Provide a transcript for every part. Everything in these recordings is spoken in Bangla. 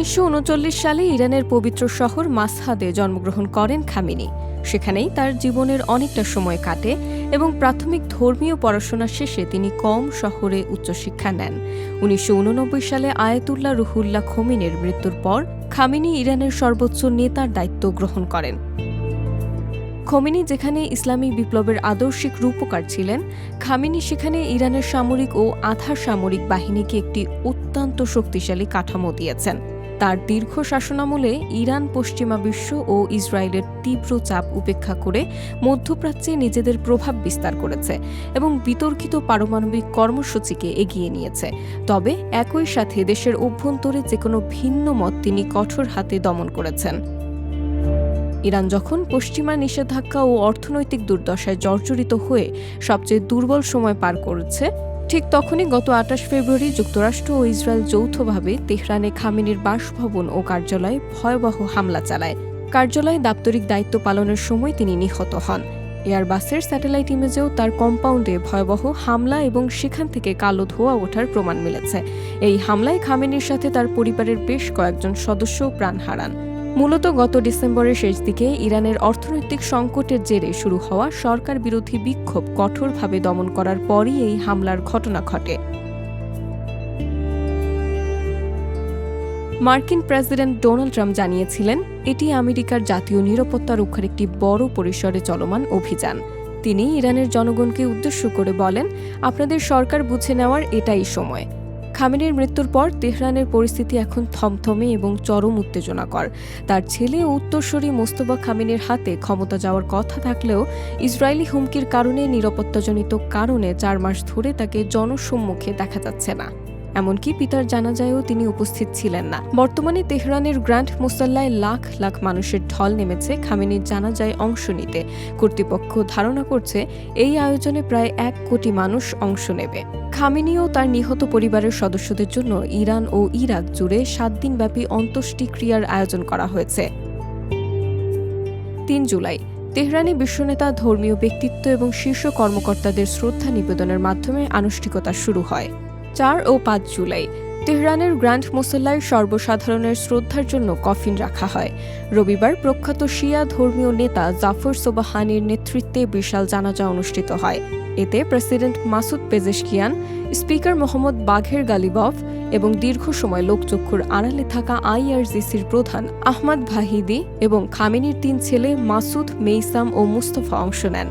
1939 সালে ইরানের পবিত্র শহর মাসহাদে জন্মগ্রহণ করেন খামেনি। সেখানেই তার জীবনের অনেকটা সময় কাটে এবং প্রাথমিক ধর্মীয় পড়াশোনা শেষে তিনি কম শহরে উচ্চশিক্ষা নেন। 1989 সালে আয়াতুল্লাহ রুহুল্লাহ খোমেনির মৃত্যুর পর খামেনি ইরানের সর্বোচ্চ নেতার দায়িত্ব গ্রহণ করেন। খোমেনি যেখানে ইসলামী বিপ্লবের আদর্শিক রূপকার ছিলেন, খামেনি সেখানে ইরানের সামরিক ও আধা সামরিক বাহিনীকে একটি অত্যন্ত শক্তিশালী কাঠামো দিয়েছেন। তার দীর্ঘ শাসনামলে ইরান পশ্চিমা বিশ্ব ও ইসরায়েলের তীব্র চাপ উপেক্ষা করে মধ্যপ্রাচ্যে নিজেদের প্রভাব বিস্তার করেছে এবং বিতর্কিত পারমাণবিক কর্মসূচিকে এগিয়ে নিয়েছে। তবে একই সাথে দেশের অভ্যন্তরে যে কোনো ভিন্ন মত তিনি কঠোর হাতে দমন করেছেন। ইরান যখন পশ্চিমা নিষেধাজ্ঞা ও অর্থনৈতিক দুর্দশায় জর্জরিত হয়ে সবচেয়ে দুর্বল সময় পার করেছে, ঠিক তখনই গত 28 ফেব্রুয়ারি যুক্তরাষ্ট্র ও ইসরায়েল যৌথভাবে তেহরানে খামেনির বাসভবন ও কার্যালয়ে ভয়াবহ হামলা চালায়। কার্যালয়ে দাপ্তরিক দায়িত্ব পালনের সময় তিনি নিহত হন। এয়ারবাসের স্যাটেলাইট ইমেজেও তার কম্পাউন্ডে ভয়াবহ হামলা এবং সেখান থেকে কালো ধোঁয়া ওঠার প্রমাণ মিলেছে। এই হামলায় খামেনির সাথে তার পরিবারের বেশ কয়েকজন সদস্যও প্রাণ হারান। মূলত গত ডিসেম্বরের শেষ দিকে ইরানের অর্থনৈতিক সংকটের জেরে শুরু হওয়া সরকার বিরোধী বিক্ষোভ কঠোরভাবে দমন করার পরই এই হামলার ঘটনা ঘটে। মার্কিন প্রেসিডেন্ট ডোনাল্ড ট্রাম্প জানিয়েছিলেন, এটি আমেরিকার জাতীয় নিরাপত্তা রক্ষার একটি বড় পরিসরে চলমান অভিযান। তিনি ইরানের জনগণকে উদ্দেশ্য করে বলেন, আপনাদের সরকার বুঝে নেওয়ার এটাই সময়। খামেনির মৃত্যুর পর তেহরানের পরিস্থিতি এখন থমথমে এবং চরম উত্তেজনাকর। তার ছেলে ও উত্তরসূরি মোস্তফা খামেনির হাতে ক্ষমতা যাওয়ার কথা থাকলেও ইসরায়েলি হুমকির কারণে নিরাপত্তাজনিত কারণে 4 মাস ধরে তাকে জনসম্মুখে দেখা যাচ্ছে না। এমনকি পিতার জানাজায়ও তিনি উপস্থিত ছিলেন না। বর্তমানে তেহরানের গ্র্যান্ড মুসাল্লায় লাখ লাখ মানুষের ঢল নেমেছে খামেনির জানাজায় অংশ নিতে। কর্তৃপক্ষ ধারণা করছে এই আয়োজনে প্রায় 1 কোটি মানুষ অংশ নেবে। খামেনি ও তার নিহত পরিবারের সদস্যদের জন্য ইরান ও ইরাক জুড়ে 7 দিনব্যাপী অন্ত্যেষ্টিক্রিয়ার আয়োজন করা হয়েছে। 3 জুলাই তেহরানে বিশ্বনেতা, ধর্মীয় ব্যক্তিত্ব এবং শীর্ষ কর্মকর্তাদের শ্রদ্ধা নিবেদনের মাধ্যমে আনুষ্ঠানিকতা শুরু হয়। 4 ও 5 জুলাই তেহরানের গ্র্যান্ড মুসাল্লায় সর্বসাধারণের শ্রদ্ধার জন্য কফিন রাখা হয়। রবিবার প্রখ্যাত শিয়া ধর্মীয় নেতা জাফর সোবাহানির নেতৃত্বে বিশাল জানাজা অনুষ্ঠিত হয়। এতে president Masoud Pezeshkian, speaker Mohammad বাঘের গালিবফ এবং দীর্ঘ সময় লোকচক্ষুর আড়ালে থাকা IRGCর প্রধান আহমাদ ভাহিদি এবং খামেনির 3 ছেলে মাসুদ, মেইসাম ও মুস্তফা অংশ নেন।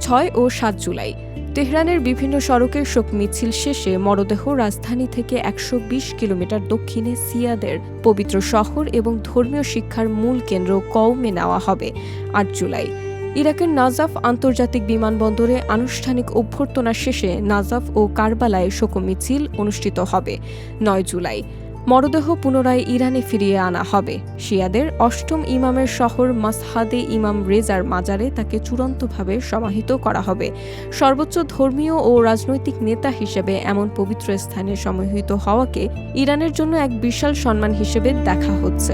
6 ও 7 জুলাই তেহরানের বিভিন্ন সড়কের শোক মিছিল শেষে মরদেহ রাজধানী থেকে 120 কিলোমিটার দক্ষিণে সিয়াদের পবিত্র শহর এবং ধর্মীয় শিক্ষার মূল কেন্দ্র কওমে নেওয়া হবে। 8 জুলাই ইরাকের নাজাফ আন্তর্জাতিক বিমানবন্দরে আনুষ্ঠানিক অভ্যর্থনা শেষে নাজাফ ও কারবালায় শোক মিছিল অনুষ্ঠিত হবে। 9 জুলাই মরদেহ পুনরায় ইরানে ফিরিয়ে আনা হবে। শিয়াদের 8ম ইমামের শহর মাসহাদে ইমাম রেজার মাজারে তাকে চূড়ান্তভাবে সমাহিত করা হবে। সর্বোচ্চ ধর্মীয় ও রাজনৈতিক নেতা হিসেবে এমন পবিত্র স্থানে সমাহিত হওয়াকে ইরানের জন্য এক বিশাল সম্মান হিসেবে দেখা হচ্ছে।